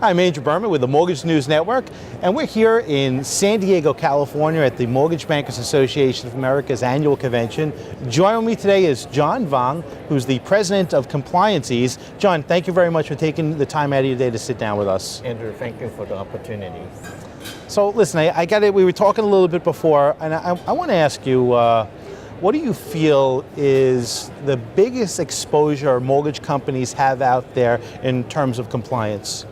I'm Andrew Berman with the Mortgage News Network, and we're here in San Diego, California at the Mortgage Bankers Association of America's annual convention. Joining me today is John Vong, who's the president of ComplianceEase. John, thank you very much for taking the time out of your day to sit down with us. Andrew, thank you for the opportunity. So listen, I got it. We were talking a little bit before, and I want to ask you, what do you feel is the biggest exposure mortgage companies have out there in terms of compliance?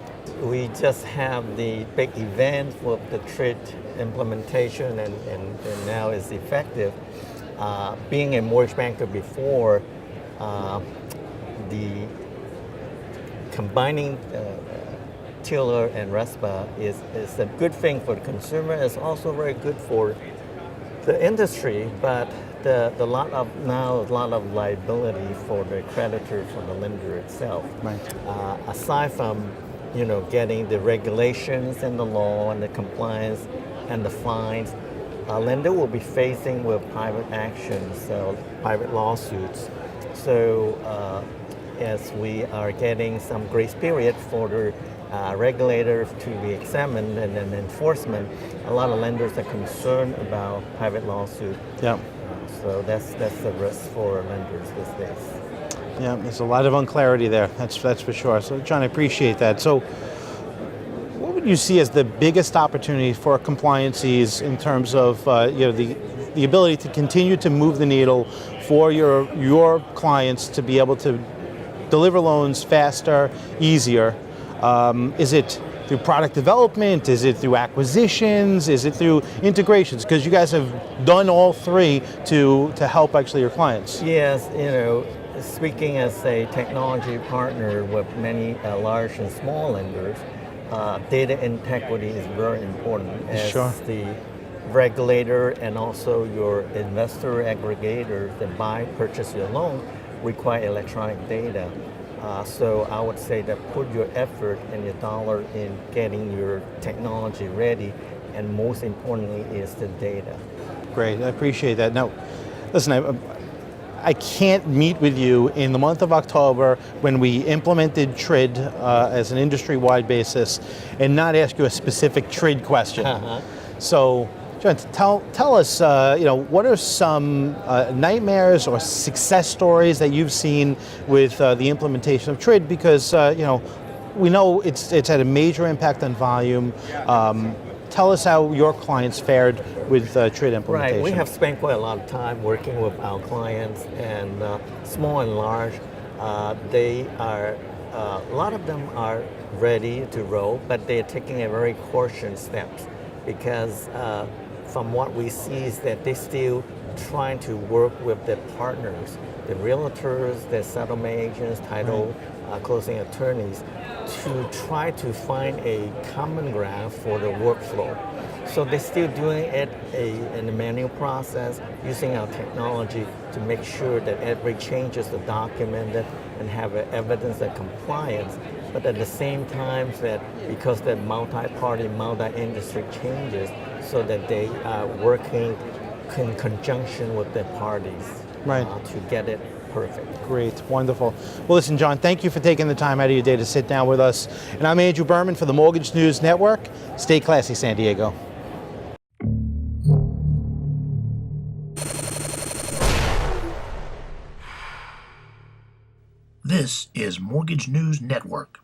We just have the big event for the TRID implementation and now it's effective. Being a mortgage banker before, the combining Tiller and RESPA is a good thing for the consumer. It's also very good for the industry, but a lot of liability for the creditor, for the lender itself. Right. Aside from getting the regulations and the law and the compliance and the fines, a lender will be facing with private actions, private lawsuits. So as we are getting some grace period for the regulators to be examined and then enforcement, a lot of lenders are concerned about private lawsuit. Yeah. So that's a risk for lenders these days. Yeah, there's a lot of unclarity there. That's for sure. So, John, I appreciate that. So, what would you see as the biggest opportunity for ComplianceEase in terms of the ability to continue to move the needle for your clients to be able to deliver loans faster, easier? Is it through product development? Is it through acquisitions? Is it through integrations? Because you guys have done all three to help actually your clients. Yes, speaking as a technology partner with many large and small lenders, data integrity is very important as the regulator and also your investor aggregators that purchase your loan require electronic data. So I would say that put your effort and your dollar in getting your technology ready, and most importantly is the data. Great, I appreciate that. Now, listen, I can't meet with you in the month of October when we implemented TRID as an industry-wide basis and not ask you a specific TRID question. So, John, tell us, what are some nightmares or success stories that you've seen with the implementation of TRID? Because, we know it's had a major impact on volume. Tell us how your clients fared with TRID implementation. Right, we have spent quite a lot of time working with our clients, and small and large. They are, a lot of them are ready to roll, but they're taking a very cautious steps because from what we see is that they're still trying to work with their partners, the realtors, the settlement agents, title, closing attorneys, to try to find a common ground for the workflow. So they're still doing it in a manual process, using our technology to make sure that every change is documented and have evidence of compliance. But at the same time, that because the multi-party, multi-industry changes, so that they are working in conjunction with their parties to get it perfect. Great, wonderful. Well, listen, John, thank you for taking the time out of your day to sit down with us. And I'm Andrew Berman for the Mortgage News Network. Stay classy, San Diego. This is Mortgage News Network.